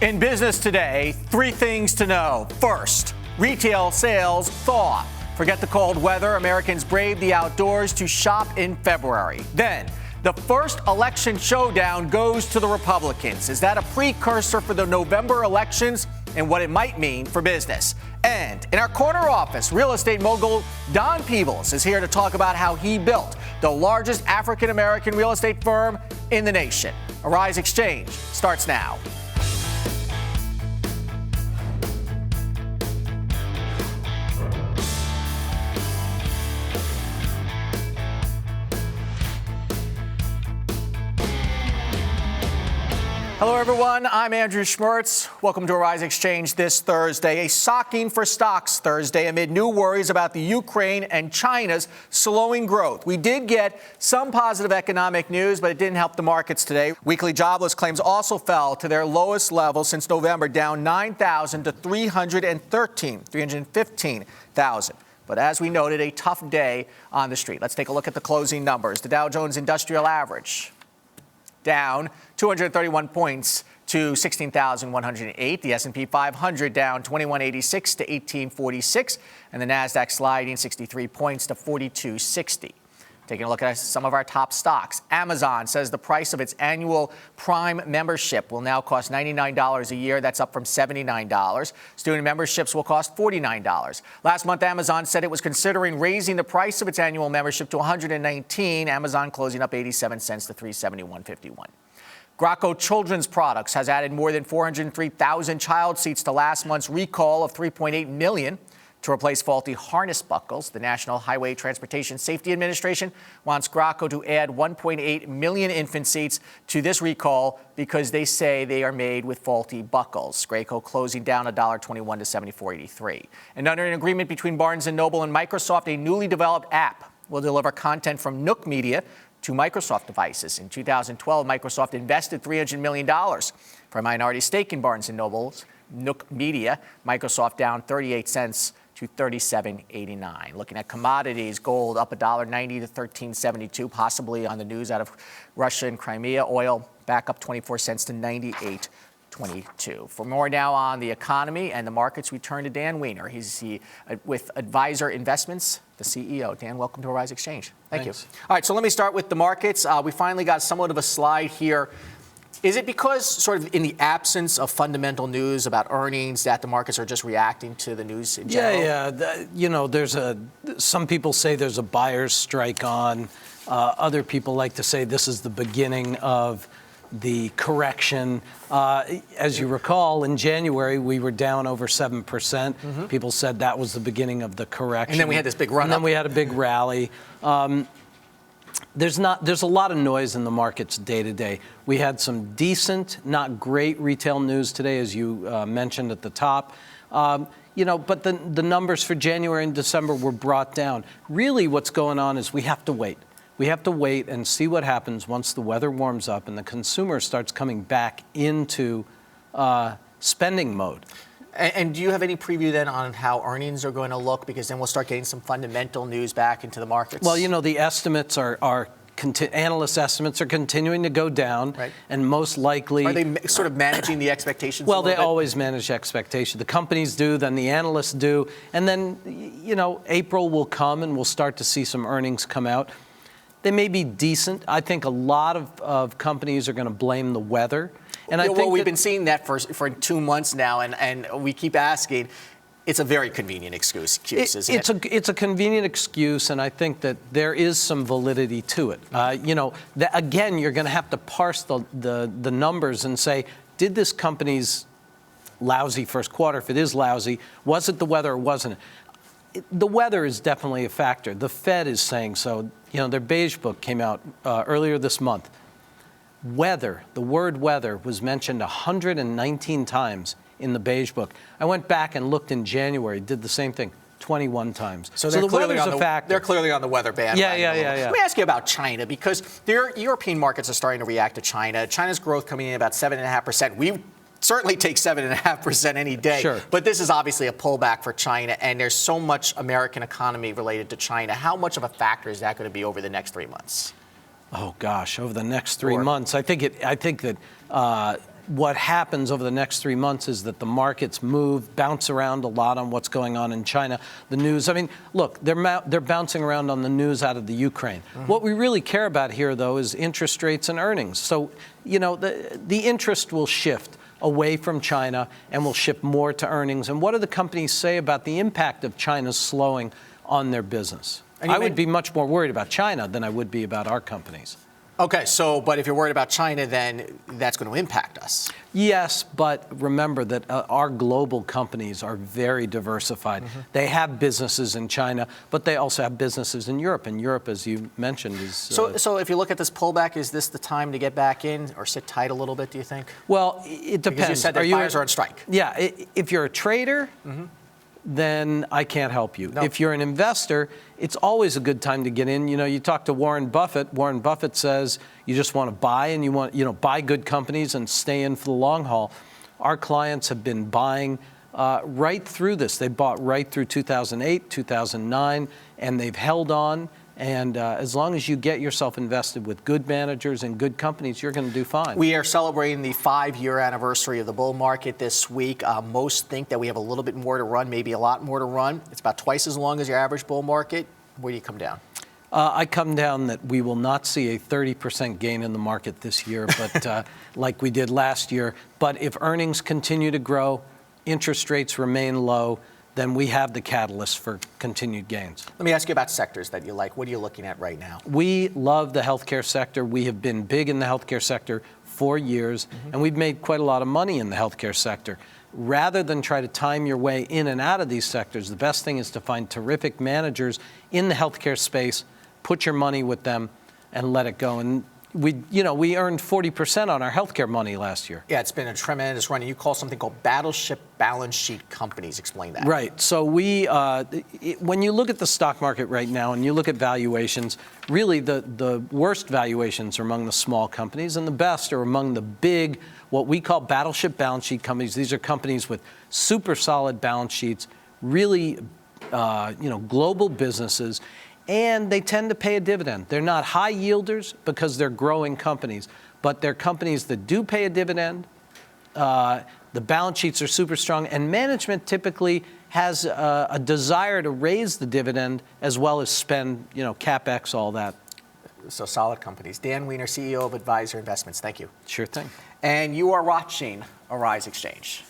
In business today, three things to know. First, retail sales thaw. Forget the cold weather. Americans brave the outdoors to shop in February. Then, the first election showdown goes to the Republicans. Is that a precursor for the November elections and what it might mean for business? And in our corner office, real estate mogul Don Peebles is here to talk about how he built the largest African-American real estate firm in the nation. Arise Exchange starts now. Hello, everyone. I'm Andrew Schmertz. Welcome to Arise Exchange this Thursday, a socking for stocks Thursday amid new worries about the Ukraine and China's slowing growth. We did get some positive economic news, but it didn't help the markets today. Weekly jobless claims also fell to their lowest level since November, down 9,000 to 315,000. But as we noted, a tough day on the street. Let's take a look at the closing numbers. The Dow Jones Industrial Average down 231 points to 16,108. The S&P 500 down 2186 to 1846. And the NASDAQ sliding 63 points to 4260. Taking a look at some of our top stocks. Amazon says the price of its annual Prime membership will now cost $99 a year. That's up from $79. Student memberships will cost $49. Last month, Amazon said it was considering raising the price of its annual membership to $119. Amazon closing up 87 cents to $371.51. Graco Children's Products has added more than 403,000 child seats to last month's recall of 3.8 million. To replace faulty harness buckles, the National Highway Transportation Safety Administration wants Graco to add 1.8 million infant seats to this recall because they say they are made with faulty buckles. Graco closing down $1.21 to $74.83. And under an agreement between Barnes & Noble and Microsoft, a newly developed app will deliver content from Nook Media to Microsoft devices. In 2012, Microsoft invested $300 million for a minority stake in Barnes & Noble's Nook Media. Microsoft down 38 cents to $37.89. Looking at commodities, gold up $1.90 to $13.72, possibly on the news out of Russia and Crimea. Oil back up 24 cents to $98.22. For more now on the economy and the markets, we turn to Dan Weiner. He's with Advisor Investments, the CEO. Dan, welcome to Arise Exchange. Thank you. All right, so let me start with the markets. We finally got somewhat of a slide here. Is it because sort of in the absence of fundamental news about earnings that the markets are just reacting to the news in general? Yeah. Some people say there's a buyer's strike on. Other people like to say this is the beginning of the correction. As you recall, in January, we were down over 7%. Mm-hmm. People said that was the beginning of the correction. And then we had this big run-up. And then we had a big rally. There's a lot of noise in the markets day to day. We had some decent, not great retail news today, as you mentioned at the top. But the numbers for January and December were brought down. Really, what's going on is we have to wait. We have to wait and see what happens once the weather warms up and the consumer starts coming back into spending mode. And do you have any preview then on how earnings are going to look? Because then we'll start getting some fundamental news back into the markets. Well, the estimates analyst estimates are continuing to go down, right. And most likely... Are they sort of managing the expectations? Well, they always manage expectations. The companies do, then the analysts do, and then, April will come and we'll start to see some earnings come out. They may be decent. I think a lot of companies are going to blame the weather. And I think we've been seeing that for 2 months now, and we keep asking. It's a very convenient excuse, isn't it? It's a convenient excuse, and I think that there is some validity to it. Again, you're going to have to parse the numbers and say, did this company's lousy first quarter, if it is lousy, was it the weather or wasn't it? The weather is definitely a factor. The Fed is saying so. Their beige book came out earlier this month. Weather, the word weather, was mentioned 119 times in the beige book. I went back and looked in January, did the same thing, 21 times. So the weather's a factor. They're clearly on the weather bandwagon. Yeah. Let me ask you about China, because their European markets are starting to react to China. China's growth coming in about 7.5%. We certainly take 7.5% any day. Sure. But this is obviously a pullback for China, and there's so much American economy related to China. How much of a factor is that going to be over the next 3 months? Oh gosh, over the next 3 months, I think that what happens over the next 3 months is that the markets move, bounce around a lot on what's going on in China. The news, I mean, look, they're bouncing around on the news out of the Ukraine. What we really care about here, though, is interest rates and earnings. So, you know, the interest will shift away from China and will shift more to earnings. And what do the companies say about the impact of China's slowing on their business? I would be much more worried about China than I would be about our companies. Okay, so, but if you're worried about China, then that's going to impact us. Yes, but remember that our global companies are very diversified. They have businesses in China, but they also have businesses in Europe. And Europe, as you mentioned, is... So if you look at this pullback, is this the time to get back in or sit tight a little bit, do you think? Well, it depends. Because you said that buyers are on strike. Yeah, if you're a trader... then I can't help you. No. If you're an investor, it's always a good time to get in. You know, you talk to Warren Buffett. Warren Buffett says you just want to buy and you want, buy good companies and stay in for the long haul. Our clients have been buying right through this. They bought right through 2008, 2009, and they've held on. And as long as you get yourself invested with good managers and good companies, you're going to do fine. We are celebrating the 5-year anniversary of the bull market this week. Most think that we have a little bit more to run, maybe a lot more to run. It's about twice as long as your average bull market. Where do you come down? I come down that we will not see a 30% gain in the market this year, but like we did last year. But if earnings continue to grow, interest rates remain low, then we have the catalyst for continued gains. Let me ask you about sectors that you like. What are you looking at right now? We love the healthcare sector. We have been big in the healthcare sector for years, and we've made quite a lot of money in the healthcare sector. Rather than try to time your way in and out of these sectors, the best thing is to find terrific managers in the healthcare space, put your money with them, and let it go. And we earned 40% on our healthcare money last year. Yeah, it's been a tremendous run. And you call something called battleship balance sheet companies. Explain that. Right. So when you look at the stock market right now and you look at valuations, really the worst valuations are among the small companies, and the best are among the big, what we call battleship balance sheet companies. These are companies with super solid balance sheets, really, global businesses. And they tend to pay a dividend. They're not high yielders because they're growing companies, but they're companies that do pay a dividend. The balance sheets are super strong, and management typically has a desire to raise the dividend as well as spend, CapEx, all that. So solid companies. Dan Weiner, CEO of Advisor Investments. Thank you. Sure thing. And you are watching Arise Exchange.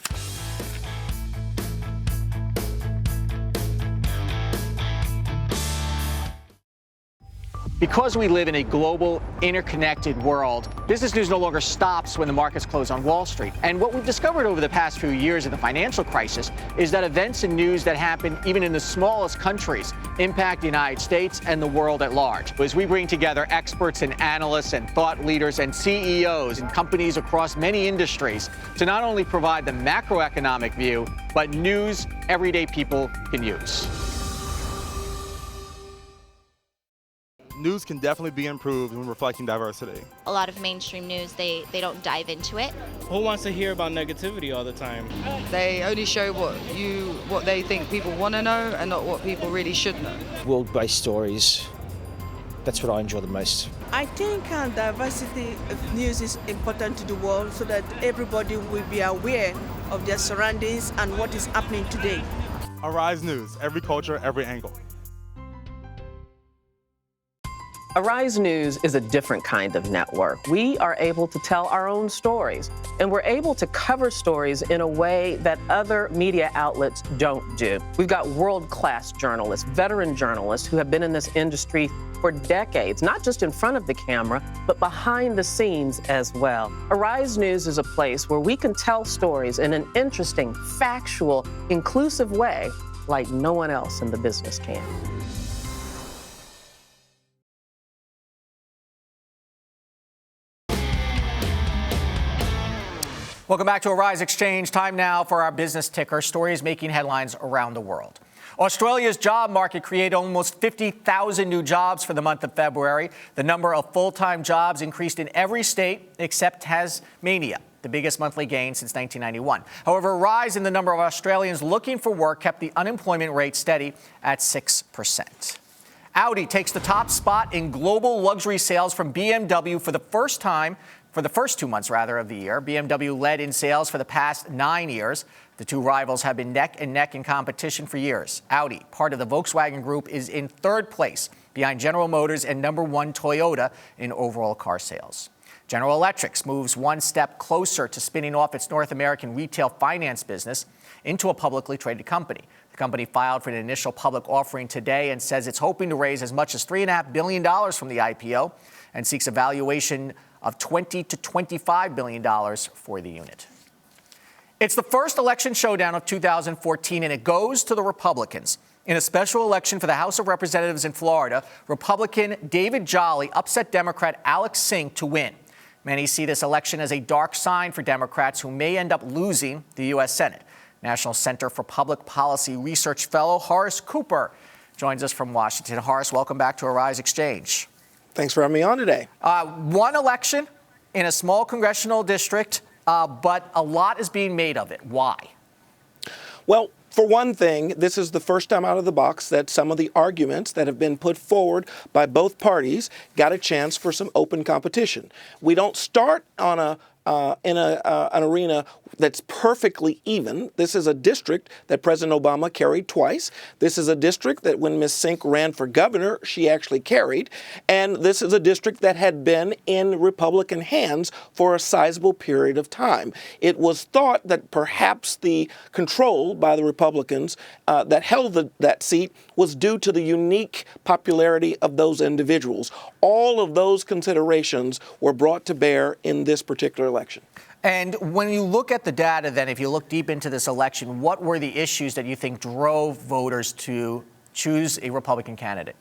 Because we live in a global, interconnected world, business news no longer stops when the markets close on Wall Street. And what we've discovered over the past few years of the financial crisis is that events and news that happen even in the smallest countries impact the United States and the world at large. As we bring together experts and analysts and thought leaders and CEOs and companies across many industries to not only provide the macroeconomic view, but news everyday people can use. News can definitely be improved when reflecting diversity. A lot of mainstream news, they don't dive into it. Who wants to hear about negativity all the time? They only show what they think people want to know and not what people really should know. World-based stories, that's what I enjoy the most. I think diversity of news is important to the world so that everybody will be aware of their surroundings and what is happening today. Arise News, every culture, every angle. Arise News is a different kind of network. We are able to tell our own stories, and we're able to cover stories in a way that other media outlets don't do. We've got world-class journalists, veteran journalists who have been in this industry for decades, not just in front of the camera, but behind the scenes as well. Arise News is a place where we can tell stories in an interesting, factual, inclusive way like no one else in the business can. Welcome back to Arise Exchange. Time now for our business ticker, stories making headlines around the world. Australia's job market created almost 50,000 new jobs for the month of February. The number of full-time jobs increased in every state except Tasmania, the biggest monthly gain since 1991. However, a rise in the number of Australians looking for work kept the unemployment rate steady at 6%. Audi takes the top spot in global luxury sales from BMW for the first time. For the first 2 months, of the year, BMW led in sales for the past 9 years. The two rivals have been neck and neck in competition for years. Audi, part of the Volkswagen Group, is in third place behind General Motors and number one Toyota in overall car sales. General Electric moves one step closer to spinning off its North American retail finance business into a publicly traded company. The company filed for an initial public offering today and says it's hoping to raise as much as $3.5 billion from the IPO and seeks a valuation of $20 to $25 billion for the unit. It's the first election showdown of 2014, and it goes to the Republicans. In a special election for the House of Representatives in Florida, Republican David Jolly upset Democrat Alex Sink to win. Many see this election as a dark sign for Democrats who may end up losing the U.S. Senate. National Center for Public Policy Research fellow Horace Cooper joins us from Washington. Horace, welcome back to Arise Exchange. Thanks for having me on today. One election in a small congressional district, but a lot is being made of it. Why? Well, for one thing, this is the first time out of the box that some of the arguments that have been put forward by both parties got a chance for some open competition. We don't start on an arena that's perfectly even. This is a district that President Obama carried twice. This is a district that when Ms. Sink ran for governor, she actually carried. And this is a district that had been in Republican hands for a sizable period of time. It was thought that perhaps the control by the Republicans that held that seat was due to the unique popularity of those individuals. All of those considerations were brought to bear in this particular election. And when you look at the data, then, if you look deep into this election, what were the issues that you think drove voters to choose a Republican candidate?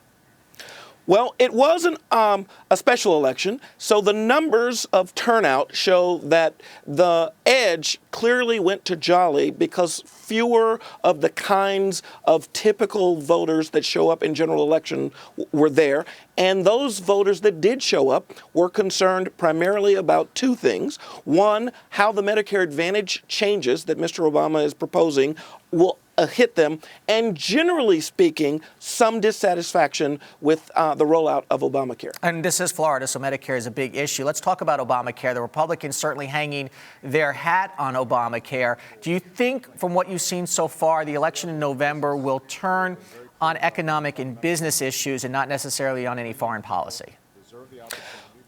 Well, it wasn't a special election, so the numbers of turnout show that the edge clearly went to Jolly because fewer of the kinds of typical voters that show up in general election were there. And those voters that did show up were concerned primarily about two things. One, how the Medicare Advantage changes that Mr. Obama is proposing will hit them, and generally speaking, some dissatisfaction with the rollout of Obamacare. And this is Florida, so Medicare is a big issue. Let's talk about Obamacare. The Republicans certainly hanging their hat on Obamacare. Do you think, from what you've seen so far, the election in November will turn on economic and business issues and not necessarily on any foreign policy?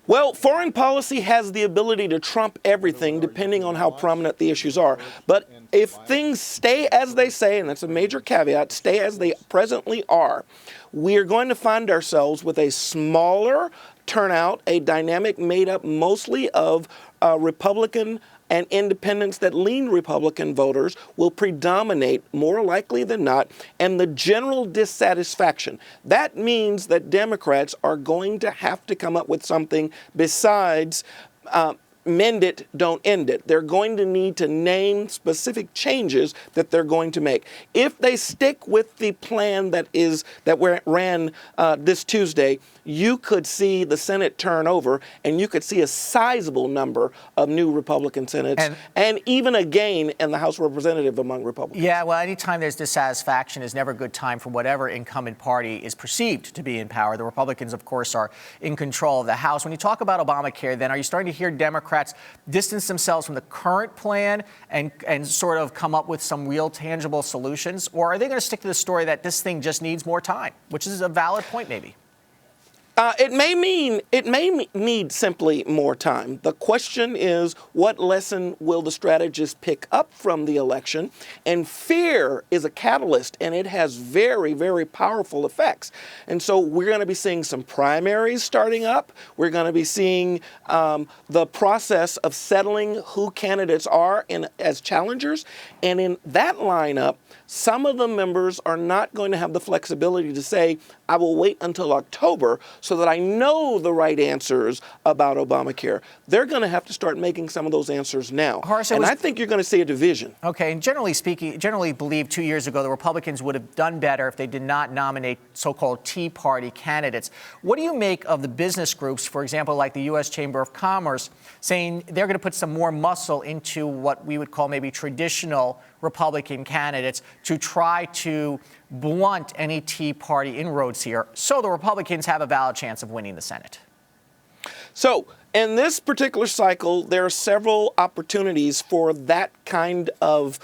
Well, foreign policy has the ability to trump everything depending on how prominent the issues are. But if things stay as they say, and that's a major caveat, stay as they presently are, we are going to find ourselves with a smaller turnout, a dynamic made up mostly of Republican and independents that lean Republican voters will predominate more likely than not, and the general dissatisfaction. That means that Democrats are going to have to come up with something besides mend it, don't end it. They're going to need to name specific changes that they're going to make. If they stick with the plan that ran this Tuesday, you could see the Senate turn over, and you could see a sizable number of new Republican Senates, and even a gain in the House of Representatives among Republicans. Yeah, well, anytime there's dissatisfaction is never a good time for whatever incumbent party is perceived to be in power. The Republicans, of course, are in control of the House. When you talk about Obamacare, then, are you starting to hear Democrats distance themselves from the current plan and sort of come up with some real tangible solutions? Or are they going to stick to the story that this thing just needs more time, which is a valid point maybe? It may need simply more time. The question is, what lesson will the strategists pick up from the election? And fear is a catalyst, and it has very, very powerful effects. And so we're going to be seeing some primaries starting up. We're going to be seeing the process of settling who candidates are as challengers. And in that lineup, some of the members are not going to have the flexibility to say, I will wait until October so that I know the right answers about Obamacare. They're going to have to start making some of those answers now. Horace, and I think you're going to see a division. Okay, and generally believed 2 years ago the Republicans would have done better if they did not nominate so-called Tea Party candidates. What do you make of the business groups, for example, like the U.S. Chamber of Commerce, saying they're going to put some more muscle into what we would call maybe traditional Republican candidates to try to blunt any Tea Party inroads here so the Republicans have a valid chance of winning the Senate? So In this particular cycle, there are several opportunities for that kind of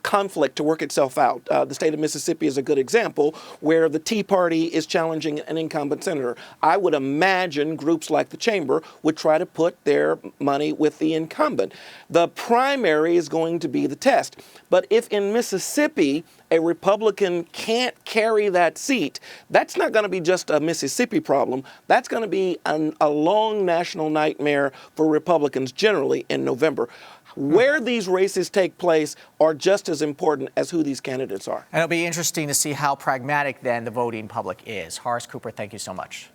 conflict to work itself out. The state of Mississippi is a good example where the Tea Party is challenging an incumbent senator. I would imagine groups like the Chamber would try to put their money with the incumbent. The primary is going to be the test. But if in Mississippi a Republican can't carry that seat, that's not going to be just a Mississippi problem. That's going to be a long national nightmare for Republicans generally in November. Where these races take place are just as important as who these candidates are. And it'll be interesting to see how pragmatic then the voting public is. Horace Cooper, thank you so much.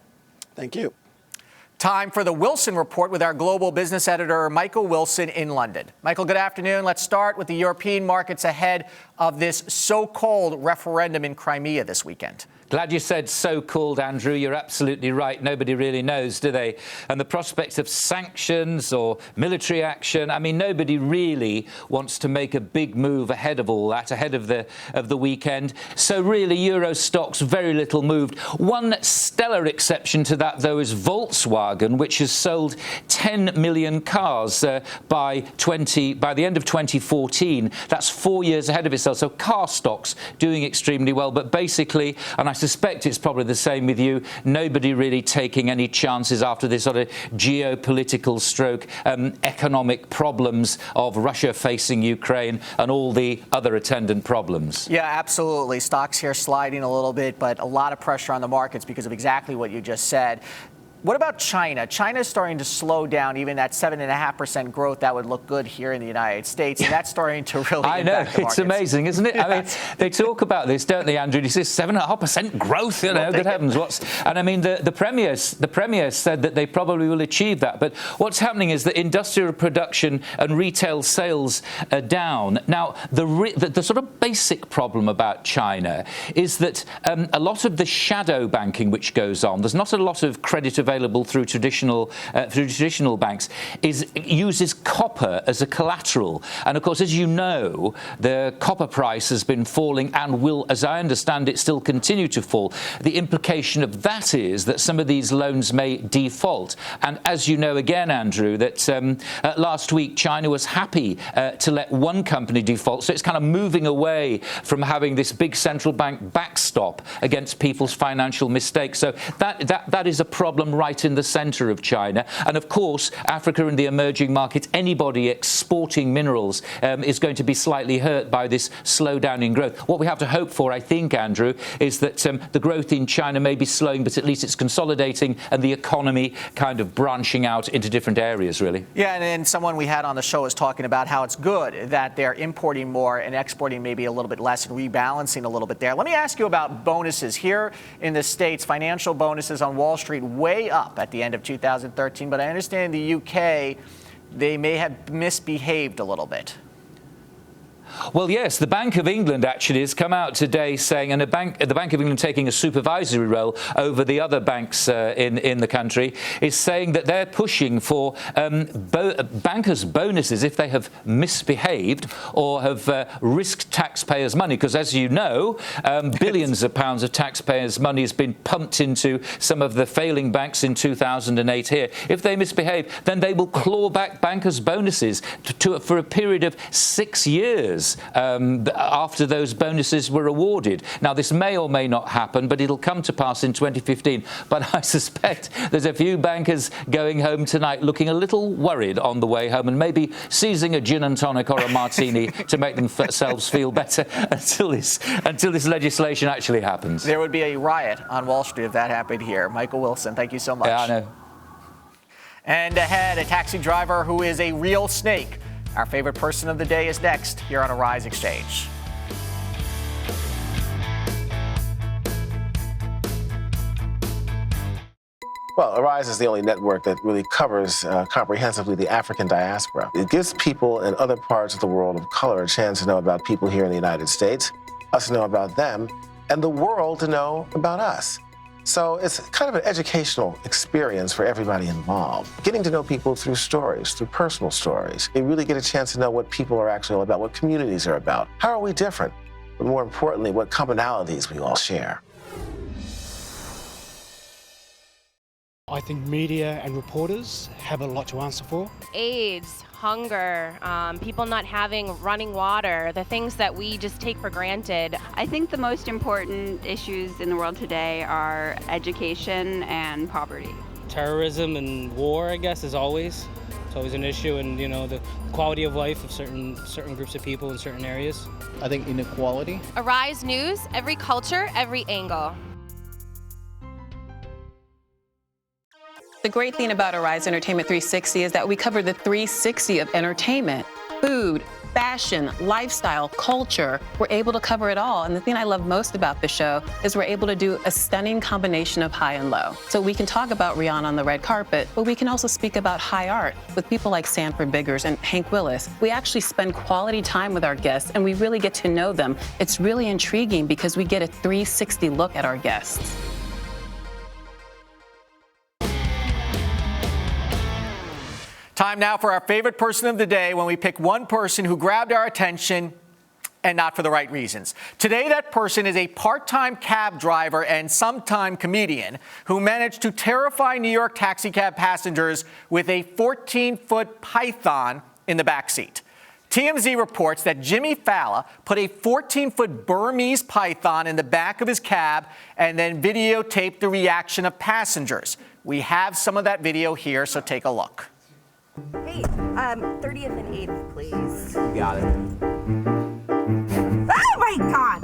Thank you. Time for the Wilson Report with our global business editor, Michael Wilson in London. Michael, good afternoon. Let's start with the European markets ahead of this so-called referendum in Crimea this weekend. Glad you said so-called, Andrew. You're absolutely right. Nobody really knows, do they? And the prospects of sanctions or military action, I mean, nobody really wants to make a big move ahead of all that, ahead of the weekend. So really, Euro stocks very little moved. One stellar exception to that, though, is Volkswagen, which has sold 10 million cars by the end of 2014. That's 4 years ahead of itself. So car stocks doing extremely well. But basically, and I suspect it's probably the same with you, nobody really taking any chances after this sort of geopolitical stroke economic problems of Russia facing Ukraine and all the other attendant problems. Yeah, absolutely. Stocks here sliding a little bit, but a lot of pressure on the markets because of exactly what you just said. What about China? China's starting to slow down. Even that 7.5% growth, that would look good here in the United States. And that's starting to really I know, impact the it's markets. amazing, isn't it? I mean, they talk about this, don't they, Andrew? He says 7.5% growth, you know, good heavens. And I mean, the Premier said that they probably will achieve that. But what's happening is that industrial production and retail sales are down. Now, the sort of basic problem about China is that a lot of the shadow banking which goes on, there's not a lot of credit available through traditional banks, uses copper as a collateral. And of course, as you know, the copper price has been falling and will, as I understand it, still continue to fall. The implication of that is that some of these loans may default. And as you know again, Andrew, that last week China was happy to let one company default. So it's kind of moving away from having this big central bank backstop against people's financial mistakes. So that is a problem right in the center of China. And of course, Africa and the emerging markets, anybody exporting minerals is going to be slightly hurt by this slowdown in growth. What we have to hope for, I think, Andrew, is that the growth in China may be slowing, but at least it's consolidating and the economy kind of branching out into different areas, really. Yeah, and someone we had on the show was talking about how it's good that they're importing more and exporting maybe a little bit less and rebalancing a little bit there. Let me ask you about bonuses. Here in the States, financial bonuses on Wall Street way up at the end of 2013, but I understand in the UK they may have misbehaved a little bit. Well, yes, the Bank of England actually has come out today saying, and the Bank of England taking a supervisory role over the other banks in the country, is saying that they're pushing for bankers' bonuses if they have misbehaved or have risked taxpayers' money. Because as you know, billions of pounds of taxpayers' money has been pumped into some of the failing banks in 2008 here. If they misbehave, then they will claw back bankers' bonuses for a period of 6 years. After those bonuses were awarded. Now, this may or may not happen, but it'll come to pass in 2015. But I suspect there's a few bankers going home tonight looking a little worried on the way home and maybe seizing a gin and tonic or a martini to make themselves feel better until this legislation actually happens. There would be a riot on Wall Street if that happened here. Michael Wilson, thank you so much. Yeah, I know. And ahead, a taxi driver who is a real snake. Our favorite person of the day is next here on Arise Exchange. Well, Arise is the only network that really covers comprehensively the African diaspora. It gives people in other parts of the world of color a chance to know about people here in the United States, us to know about them, and the world to know about us. So it's kind of an educational experience for everybody involved. Getting to know people through stories, through personal stories. You really get a chance to know what people are actually all about, what communities are about. How are we different? But more importantly, what commonalities we all share. I think media and reporters have a lot to answer for. AIDS, hunger, people not having running water, the things that we just take for granted. I think the most important issues in the world today are education and poverty. Terrorism and war, I guess, is always. It's always an issue, and the quality of life of certain groups of people in certain areas. I think inequality. Arise News, every culture, every angle. The great thing about Arise Entertainment 360 is that we cover the 360 of entertainment, food, fashion, lifestyle, culture. We're able to cover it all. And the thing I love most about the show is we're able to do a stunning combination of high and low. So we can talk about Rihanna on the red carpet, but we can also speak about high art with people like Sanford Biggers and Hank Willis. We actually spend quality time with our guests and we really get to know them. It's really intriguing because we get a 360 look at our guests. Time now for our favorite person of the day, when we pick one person who grabbed our attention and not for the right reasons. Today, that person is a part-time cab driver and sometime comedian who managed to terrify New York taxicab passengers with a 14-foot python in the backseat. TMZ reports that Jimmy Fallon put a 14-foot Burmese python in the back of his cab and then videotaped the reaction of passengers. We have some of that video here, so take a look. Hey, 30th and 8th, please. You got it. Oh my God!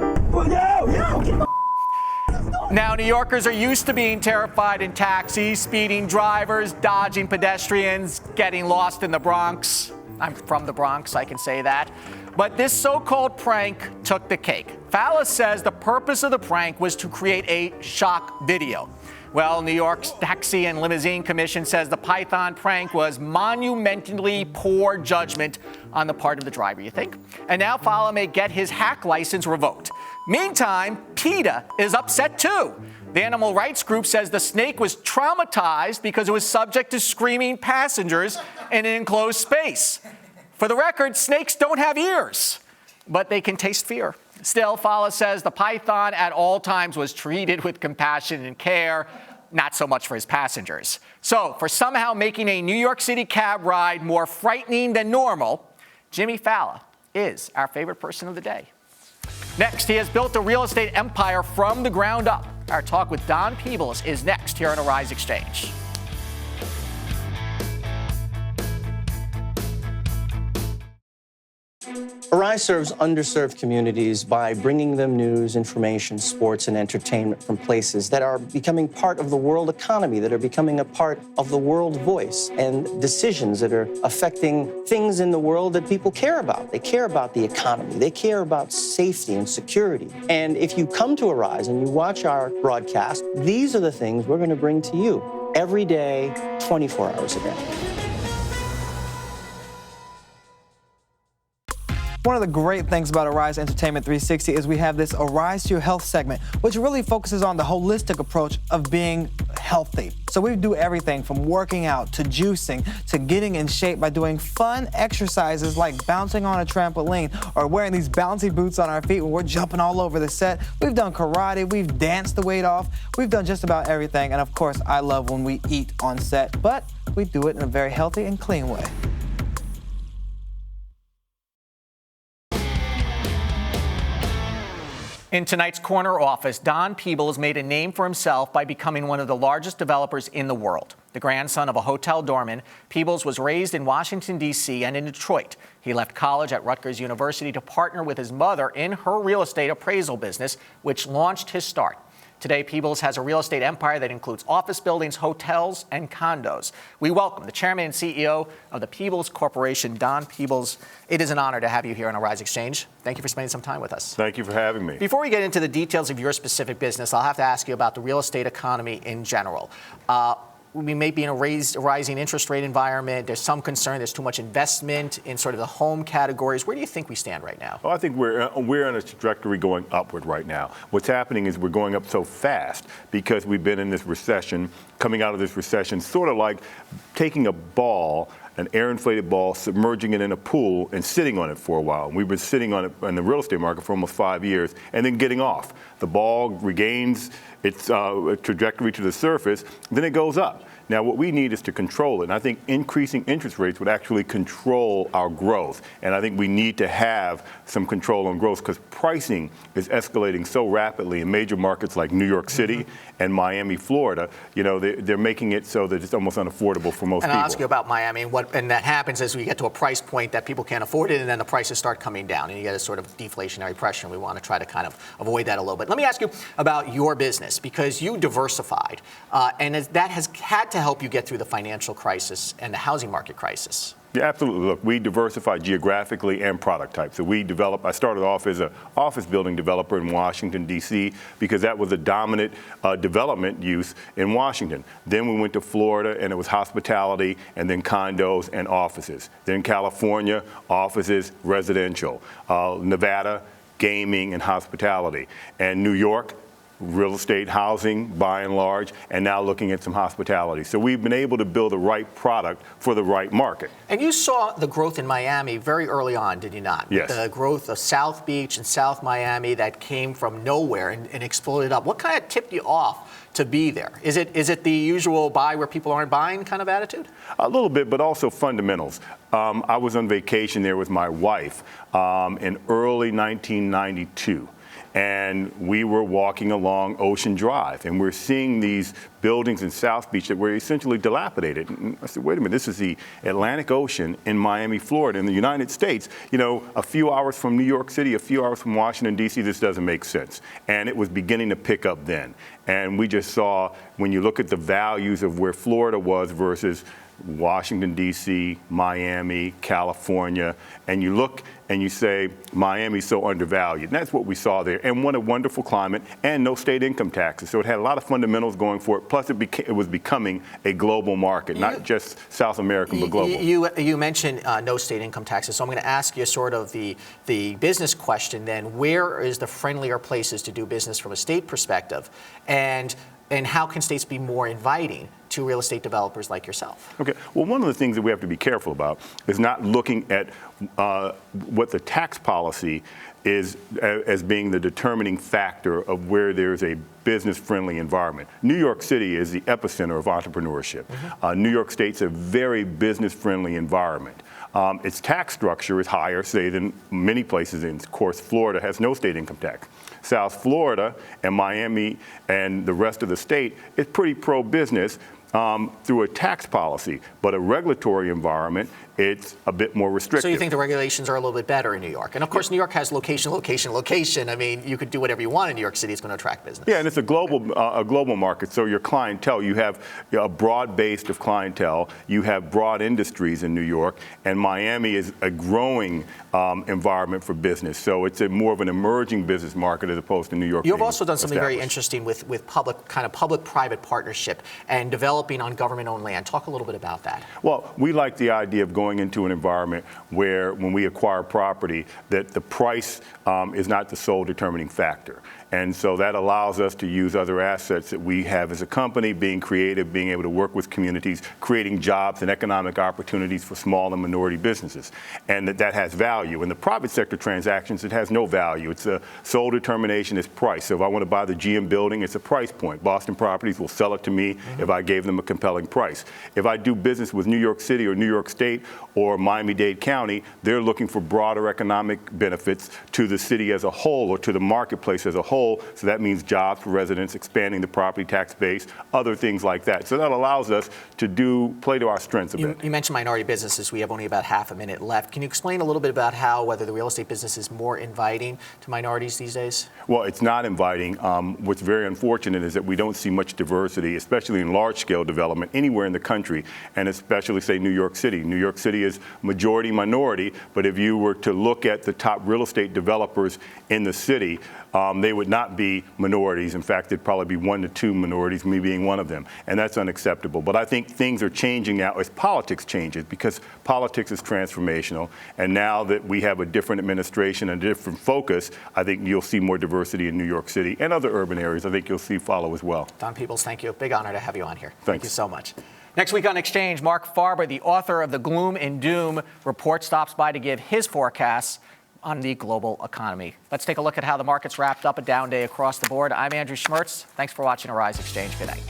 Now, New Yorkers are used to being terrified in taxis, speeding drivers, dodging pedestrians, getting lost in the Bronx. I'm from the Bronx, I can say that. But this so-called prank took the cake. Fallon says the purpose of the prank was to create a shock video. Well, New York's Taxi and Limousine Commission says the python prank was monumentally poor judgment on the part of the driver, you think? And now Fallon may get his hack license revoked. Meantime, PETA is upset too. The animal rights group says the snake was traumatized because it was subject to screaming passengers in an enclosed space. For the record, snakes don't have ears, but they can taste fear. Still, Fallon says the python at all times was treated with compassion and care, not so much for his passengers. So, for somehow making a New York City cab ride more frightening than normal, Jimmy Fallon is our favorite person of the day. Next, he has built a real estate empire from the ground up. Our talk with Don Peebles is next here on Arise Exchange. Arise serves underserved communities by bringing them news, information, sports, and entertainment from places that are becoming part of the world economy, that are becoming a part of the world voice, and decisions that are affecting things in the world that people care about. They care about the economy. They care about safety and security. And if you come to Arise and you watch our broadcast, these are the things we're going to bring to you every day, 24 hours a day. One of the great things about Arise Entertainment 360 is we have this Arise to Your Health segment, which really focuses on the holistic approach of being healthy. So we do everything from working out to juicing to getting in shape by doing fun exercises like bouncing on a trampoline or wearing these bouncy boots on our feet when we're jumping all over the set. We've done karate, we've danced the weight off, we've done just about everything. And of course, I love when we eat on set, but we do it in a very healthy and clean way. In tonight's corner office, Don Peebles made a name for himself by becoming one of the largest developers in the world. The grandson of a hotel doorman, Peebles was raised in Washington, D.C. and in Detroit. He left college at Rutgers University to partner with his mother in her real estate appraisal business, which launched his start. Today, Peebles has a real estate empire that includes office buildings, hotels, and condos. We welcome the chairman and CEO of the Peebles Corporation, Don Peebles. It is an honor to have you here on Arise Exchange. Thank you for spending some time with us. Thank you for having me. Before we get into the details of your specific business, I'll have to ask you about the real estate economy in general. We may be in a rising interest rate environment. There's some concern there's too much investment in sort of the home categories. Where do you think we stand right now? Well, I think we're on a trajectory going upward right now. What's happening is we're going up so fast because we've been in this recession, coming out of this recession, sort of like taking a ball an air-inflated ball, submerging it in a pool, and sitting on it for a while. And we've been sitting on it in the real estate market for almost 5 years, and then getting off. The ball regains its trajectory to the surface, then it goes up. Now, what we need is to control it. And I think increasing interest rates would actually control our growth. And I think we need to have some control on growth because pricing is escalating so rapidly in major markets like New York City and Miami, Florida. You know, they're making it so that it's almost unaffordable for most people. And I'll ask you about Miami. And that happens as we get to a price point that people can't afford it, and then the prices start coming down, and you get a sort of deflationary pressure. And we want to try to kind of avoid that a little bit. Let me ask you about your business because you diversified, and that has had to help you get through the financial crisis and the housing market crisis. Yeah, absolutely. Look, we diversify geographically and product type. So I started off as an office building developer in Washington, D.C., because that was a dominant development use in Washington. Then we went to Florida, and it was hospitality, and then condos and offices. Then California, offices, residential. Nevada, gaming and hospitality. And New York, real estate, housing, by and large, and now looking at some hospitality. So we've been able to build the right product for the right market. And you saw the growth in Miami very early on, did you not? Yes. The growth of South Beach and South Miami that came from nowhere and exploded up. What kind of tipped you off to be there? Is it the usual buy where people aren't buying kind of attitude? A little bit, but also fundamentals. I was on vacation there with my wife in early 1992. And we were walking along Ocean Drive, and we're seeing these buildings in South Beach that were essentially dilapidated. And I said, wait a minute, this is the Atlantic Ocean in Miami, Florida, in the United States. You know, a few hours from New York City, a few hours from Washington, D.C., this doesn't make sense. And it was beginning to pick up then. And we just saw, when you look at the values of where Florida was versus Washington, D.C., Miami, California, and you look and you say, Miami's so undervalued. And that's what we saw there. And what a wonderful climate, and no state income taxes. So it had a lot of fundamentals going for it. Plus, it was becoming a global market, not just South American, but global. You mentioned no state income taxes. So I'm going to ask you sort of the business question then. Where is the friendlier places to do business from a state perspective? And how can states be more inviting to real estate developers like yourself? Okay. Well, one of the things that we have to be careful about is not looking at what the tax policy is as being the determining factor of where there's a business-friendly environment. New York City is the epicenter of entrepreneurship. New York State's a very business-friendly environment. Its tax structure is higher, say, than many places. Of course, Florida has no state income tax. South Florida and Miami and the rest of the state is pretty pro-business through a tax policy, but a regulatory environment, it's a bit more restrictive. So you think the regulations are a little bit better in New York? And of course, New York has location, location, location. I mean, you could do whatever you want in New York City. It's going to attract business. Yeah, and it's a global market. So your clientele, you have a broad base of clientele. You have broad industries in New York, and Miami is a growing environment for business. So it's more of an emerging business market as opposed to New York. You've also done something very interesting with public-private partnership and developing on government-owned land. Talk a little bit about that. Well, we like the idea of going into an environment where, when we acquire property, that the price is not the sole determining factor. And so that allows us to use other assets that we have as a company, being creative, being able to work with communities, creating jobs and economic opportunities for small and minority businesses. And that has value. In the private sector transactions, it has no value. It's a sole determination is price. So if I want to buy the GM building, it's a price point. Boston Properties will sell it to me if I gave them a compelling price. If I do business with New York City or New York State or Miami-Dade County, they're looking for broader economic benefits to the city as a whole or to the marketplace as a whole. So that means jobs for residents, expanding the property tax base, other things like that. So that allows us to play to our strengths a bit. You mentioned minority businesses. We have only about half a minute left. Can you explain a little bit about whether the real estate business is more inviting to minorities these days? Well, it's not inviting. What's very unfortunate is that we don't see much diversity, especially in large-scale development anywhere in the country, and especially, say, New York City. New York City is majority minority, but if you were to look at the top real estate developers in the city, they would not be minorities. In fact, there'd probably be 1 to 2 minorities, me being one of them. And that's unacceptable. But I think things are changing now as politics changes, because politics is transformational. And now that we have a different administration and a different focus, I think you'll see more diversity in New York City and other urban areas. I think you'll see follow as well. Don Peebles, thank you. Big honor to have you on here. Thanks. Thank you so much. Next week on Exchange, Mark Farber, the author of the Gloom and Doom report, stops by to give his forecasts on the global economy. Let's take a look at how the markets wrapped up. A down day across the board. I'm Andrew Schmertz. Thanks for watching Arise Exchange. Good night.